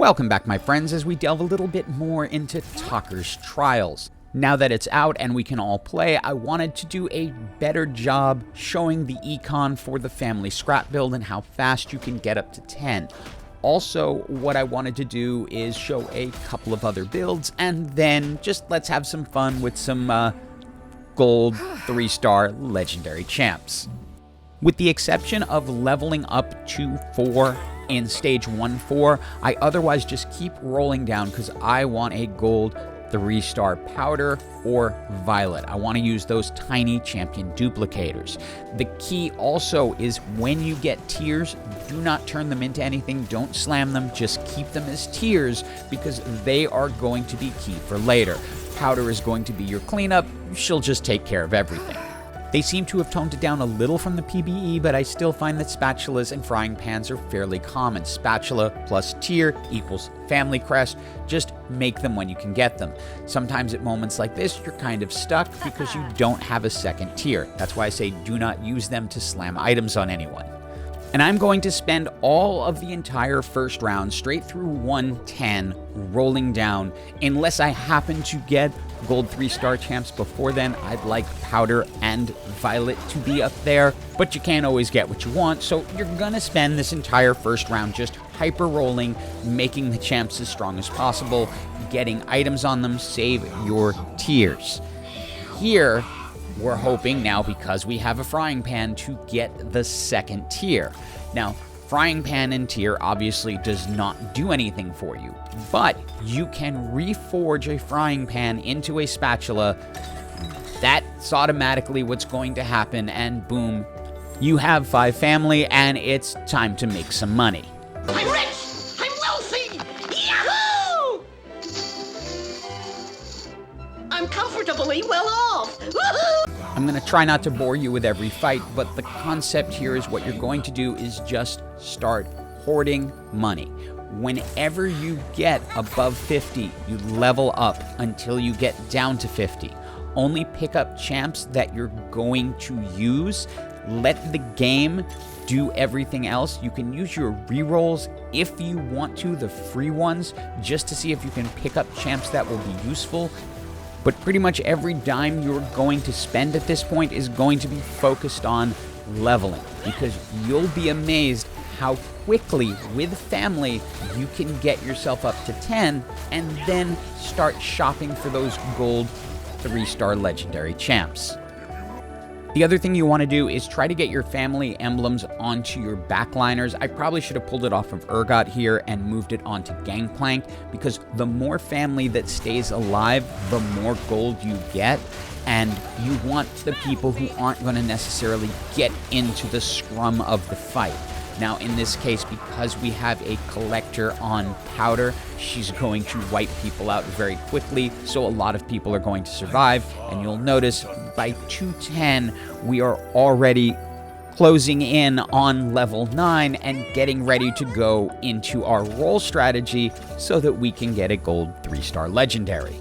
Welcome back, my friends, as we delve a little bit more into Tockers Trials. Now that it's out and we can all play, I wanted to do a better job showing the econ for the family scrap build and how fast you can get up to 10. Also, what I wanted to do is show a couple of other builds, and then just let's have some fun with some gold 3-star legendary champs. With the exception of leveling up to 4 in stage 1-4, I otherwise just keep rolling down because I want a gold 3-star powder or violet. I want to use those tiny champion duplicators. The key also is when you get tiers, do not turn them into anything, don't slam them, just keep them as tiers because they are going to be key for later. Powder is going to be your cleanup, she'll just take care of everything. They seem to have toned it down a little from the PBE, but I still find that spatulas and frying pans are fairly common. Spatula plus tier equals family crest. Just make them when you can get them. Sometimes at moments like this, you're kind of stuck because you don't have a second tier. That's why I say do not use them to slam items on anyone. And I'm going to spend all of the entire first round straight through 110 rolling down. Unless I happen to get gold 3-star champs before then, I'd like powder and violet to be up there, but you can't always get what you want, so you're gonna spend this entire first round just hyper rolling, making the champs as strong as possible, getting items on them, save your tiers. Here, we're hoping now, because we have a frying pan, to get the second tier. Now, frying pan and tier obviously does not do anything for you, but you can reforge a frying pan into a spatula. That's automatically what's going to happen, and boom, you have 5 family, and it's time to make some money. I'm rich! I'm wealthy! Yahoo! I'm comfortably well off! Woohoo! I'm going to try not to bore you with every fight, but the concept here is what you're going to do is just start hoarding money. Whenever you get above 50, you level up until you get down to 50. Only pick up champs that you're going to use. Let the game do everything else. You can use your rerolls if you want to, the free ones, just to see if you can pick up champs that will be useful. But pretty much every dime you're going to spend at this point is going to be focused on leveling, because you'll be amazed how quickly with family you can get yourself up to 10 and then start shopping for those gold 3-star legendary champs. The other thing you want to do is try to get your family emblems onto your backliners. I probably should have pulled it off of Urgot here and moved it onto Gangplank, because the more family that stays alive, the more gold you get, and you want the people who aren't going to necessarily get into the scrum of the fight. Now, in this case, because we have a collector on powder, she's going to wipe people out very quickly, so a lot of people are going to survive, and you'll notice by 210, we are already closing in on level 9 and getting ready to go into our roll strategy so that we can get a gold 3-star legendary.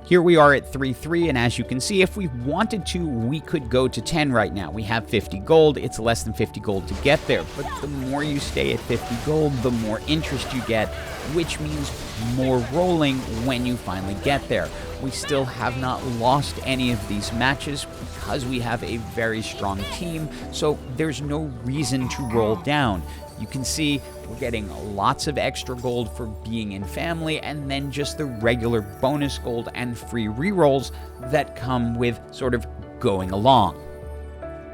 Here we are at 3-3, and as you can see, if we wanted to, we could go to 10 right now. We have 50 gold. It's less than 50 gold to get there, but the more you stay at 50 gold, the more interest you get, which means more rolling when you finally get there. We still have not lost any of these matches because we have a very strong team, so there's no reason to roll down. You can see we're getting lots of extra gold for being in family, and then just the regular bonus gold and free rerolls that come with sort of going along.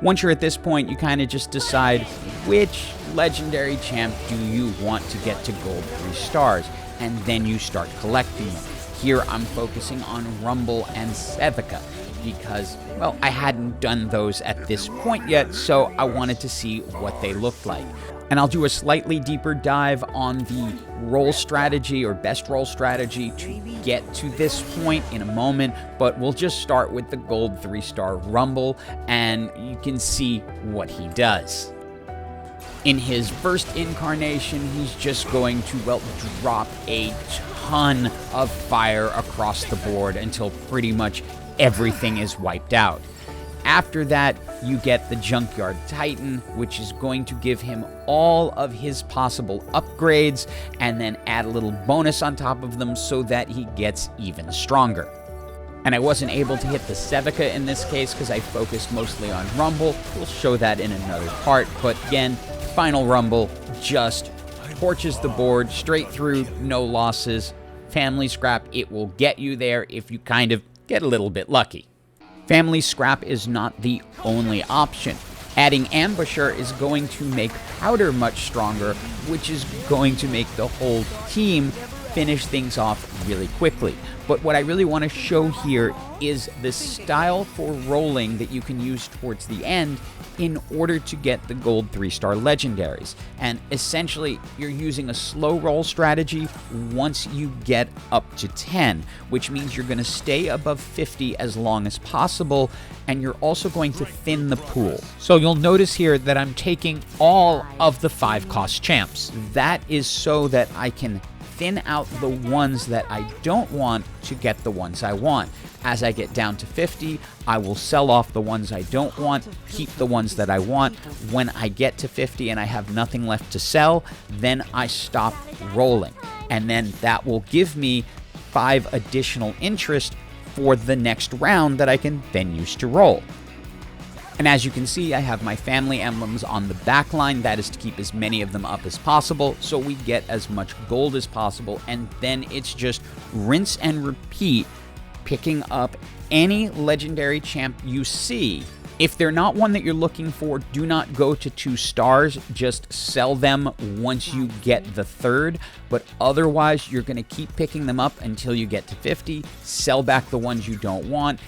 Once you're at this point, you kind of just decide which legendary champ do you want to get to gold 3 stars, and then you start collecting them. Here I'm focusing on Rumble and Sevica because, well, I hadn't done those at this point yet, so I wanted to see what they looked like. And I'll do a slightly deeper dive on the roll strategy or best roll strategy to get to this point in a moment, but we'll just start with the gold 3-star Rumble, and you can see what he does. In his first incarnation, he's just going to, well, drop a ton of fire across the board until pretty much everything is wiped out. after that, you get the Junkyard Titan, which is going to give him all of his possible upgrades and then add a little bonus on top of them so that he gets even stronger. And I wasn't able to hit the Sevica in this case because I focused mostly on Rumble. We'll show that in another part, but again, final Rumble just torches the board straight through, no losses. Family Scrap, it will get you there if you kind of get a little bit lucky. Family Scrap is not the only option. Adding Ambusher is going to make Powder much stronger, which is going to make the whole team finish things off really quickly. But what I really want to show here is the style for rolling that you can use towards the end in order to get the gold 3-star legendaries. And essentially, you're using a slow roll strategy once you get up to 10, which means you're going to stay above 50 as long as possible, and you're also going to thin the pool. So you'll notice here that I'm taking all of the 5-cost champs. That is so that I can thin out the ones that I don't want to get the ones I want. As I get down to 50, I will sell off the ones I don't want, keep the ones that I want. When I get to 50 and I have nothing left to sell, then I stop rolling. And then that will give me 5 additional interest for the next round that I can then use to roll. And as you can see, I have my family emblems on the back line. That is to keep as many of them up as possible so we get as much gold as possible. And then it's just rinse and repeat, picking up any legendary champ you see. If they're not one that you're looking for, do not go to 2 stars. Just sell them once you get the 3rd. But otherwise, you're going to keep picking them up until you get to 50. Sell back the ones you don't want.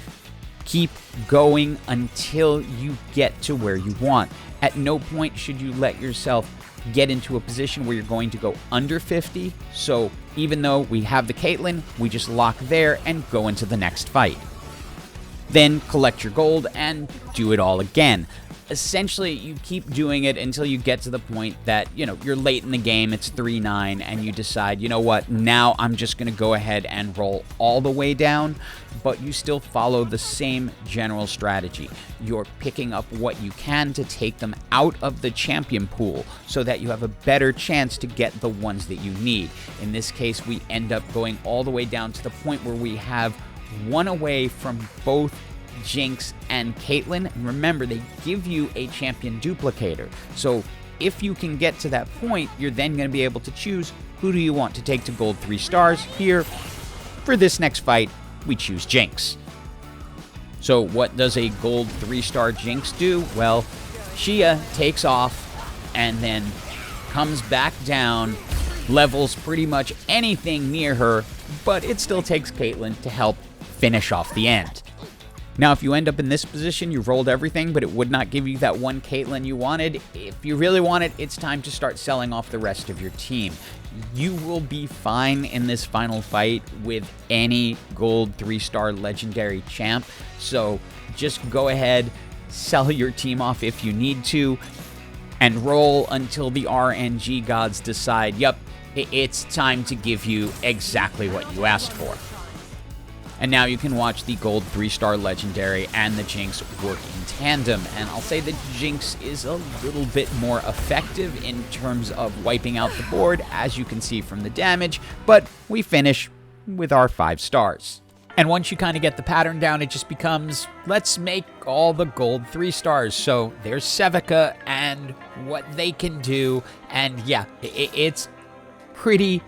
Keep going until you get to where you want. At no point should you let yourself get into a position where you're going to go under 50. So even though we have the Caitlyn, we just lock there and go into the next fight. Then collect your gold and do it all again. Essentially, you keep doing it until you get to the point that, you're late in the game, it's 3-9, and you decide, you know what, now I'm just going to go ahead and roll all the way down, but you still follow the same general strategy. You're picking up what you can to take them out of the champion pool so that you have a better chance to get the ones that you need. In this case, we end up going all the way down to the point where we have one away from both Jinx and Caitlyn. And remember, they give you a champion duplicator. So if you can get to that point, you're then going to be able to choose who do you want to take to gold 3 stars. Here, for this next fight, we choose Jinx. So what does a gold 3-star Jinx do? Well, Shia takes off and then comes back down, levels pretty much anything near her, but it still takes Caitlyn to help finish off the end. Now, if you end up in this position, you rolled everything, but it would not give you that one Caitlyn you wanted. If you really want it, it's time to start selling off the rest of your team. You will be fine in this final fight with any gold 3-star legendary champ. So just go ahead, sell your team off if you need to, and roll until the RNG gods decide, yep, it's time to give you exactly what you asked for. And now you can watch the gold 3-star legendary and the Jinx work in tandem. And I'll say that Jinx is a little bit more effective in terms of wiping out the board, as you can see from the damage, but we finish with our 5 stars. And once you kind of get the pattern down, it just becomes, let's make all the gold 3 stars. So there's Sevica and what they can do. And yeah, it's pretty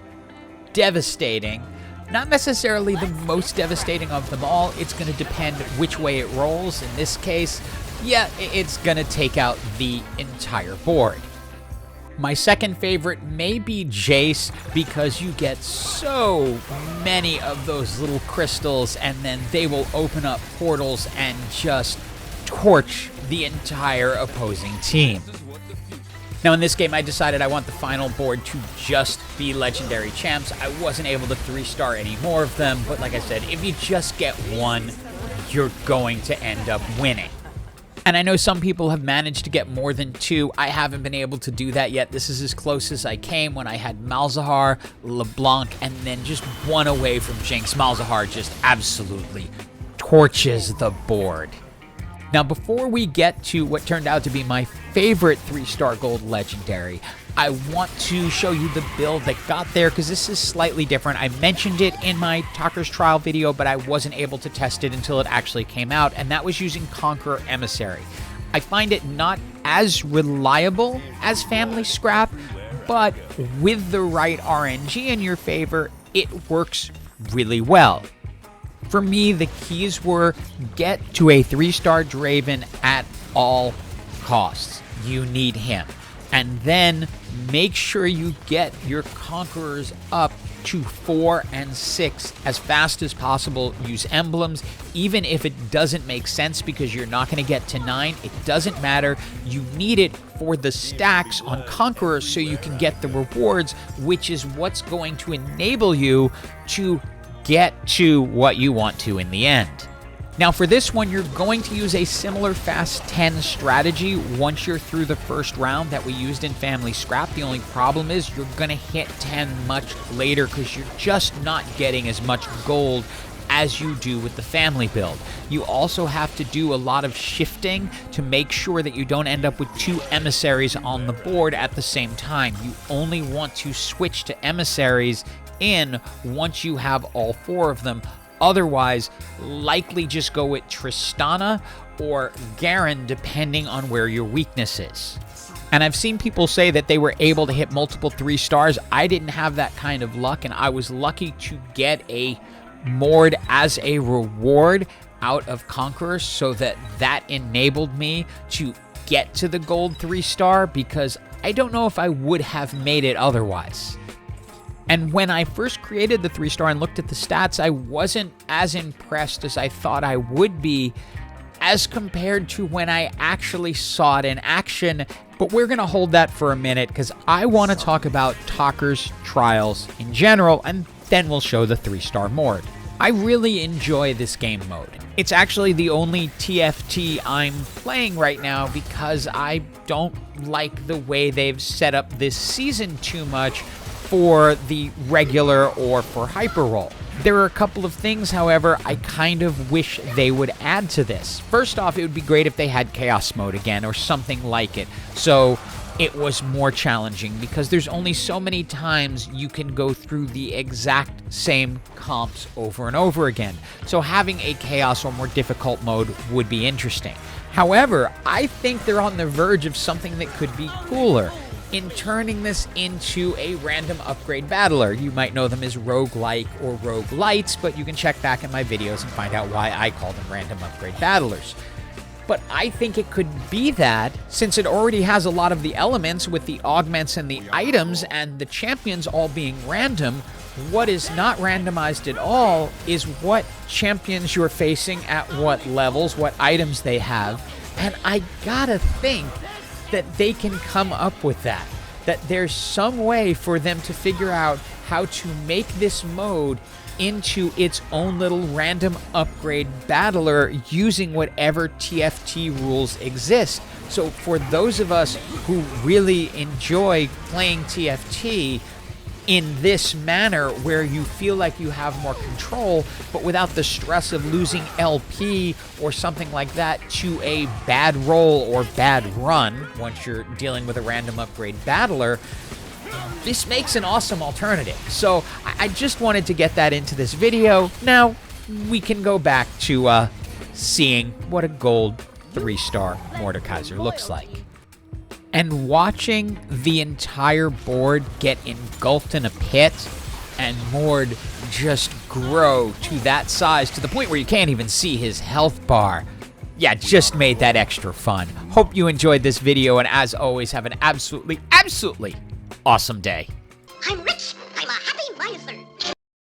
devastating. Not necessarily the most devastating of them all. It's going to depend which way it rolls. In this case, yeah, it's going to take out the entire board. My second favorite may be Jace, because you get so many of those little crystals, and then they will open up portals and just torch the entire opposing team. Now, in this game, I decided I want the final board to just be legendary champs. I wasn't able to 3-star any more of them, but like I said, if you just get one, you're going to end up winning. And I know some people have managed to get more than 2. I haven't been able to do that yet. This is as close as I came when I had Malzahar, LeBlanc, and then just one away from Jinx. Malzahar just absolutely torches the board. Now, before we get to what turned out to be my favorite 3-star gold legendary, I want to show you the build that got there, because this is slightly different. I mentioned it in my Tockers trial video, but I wasn't able to test it until it actually came out, and that was using Conqueror Emissary. I find it not as reliable as Family Scrap, but with the right RNG in your favor, it works really well. For me, the keys were get to a 3-star Draven at all costs. You need him. And then make sure you get your Conquerors up to 4 and 6 as fast as possible. Use emblems, even if it doesn't make sense because you're not going to get to 9. It doesn't matter. You need it for the stacks on Conqueror so you can get the rewards, which is what's going to enable you to get to what you want to in the end. Now for this one, you're going to use a similar fast 10 strategy once you're through the first round that we used in Family Scrap. The only problem is you're going to hit 10 much later because you're just not getting as much gold as you do with the family build. You also have to do a lot of shifting to make sure that you don't end up with 2 emissaries on the board at the same time. You only want to switch to emissaries in once you have all 4 of them. Otherwise, likely just go with Tristana or Garen, depending on where your weakness is. And I've seen people say that they were able to hit multiple 3 stars. I didn't have that kind of luck, and I was lucky to get a Mord as a reward out of Conqueror, so that enabled me to get to the gold 3-star, because I don't know if I would have made it otherwise. And when I first created the 3-star and looked at the stats, I wasn't as impressed as I thought I would be as compared to when I actually saw it in action. But we're going to hold that for a minute because I want to talk about Tockers Trials in general, and then we'll show the 3-star Mord. I really enjoy this game mode. It's actually the only TFT I'm playing right now because I don't like the way they've set up this season too much for the regular or for hyper roll. There are a couple of things, however, I kind of wish they would add to this. First off, it would be great if they had chaos mode again or something like it, so it was more challenging, because there's only so many times you can go through the exact same comps over and over again. So having a chaos or more difficult mode would be interesting. However, I think they're on the verge of something that could be cooler in turning this into a random upgrade battler. You might know them as roguelike or roguelites, but you can check back in my videos and find out why I call them random upgrade battlers. But I think it could be that, since it already has a lot of the elements with the augments and the items and the champions all being random. What is not randomized at all is what champions you're facing at what levels, what items they have, and I gotta think that they can come up with that. That there's some way for them to figure out how to make this mode into its own little random upgrade battler using whatever TFT rules exist. So for those of us who really enjoy playing TFT in this manner, where you feel like you have more control, but without the stress of losing LP or something like that to a bad roll or bad run once you're dealing with a random upgrade battler, this makes an awesome alternative. So I just wanted to get that into this video. Now we can go back to seeing what a gold 3-star Mordekaiser looks like. And watching the entire board get engulfed in a pit and Mord just grow to that size, to the point where you can't even see his health bar. Yeah, just made that extra fun. Hope you enjoyed this video, and as always, have an absolutely, absolutely awesome day. I'm rich. I'm a happy miser.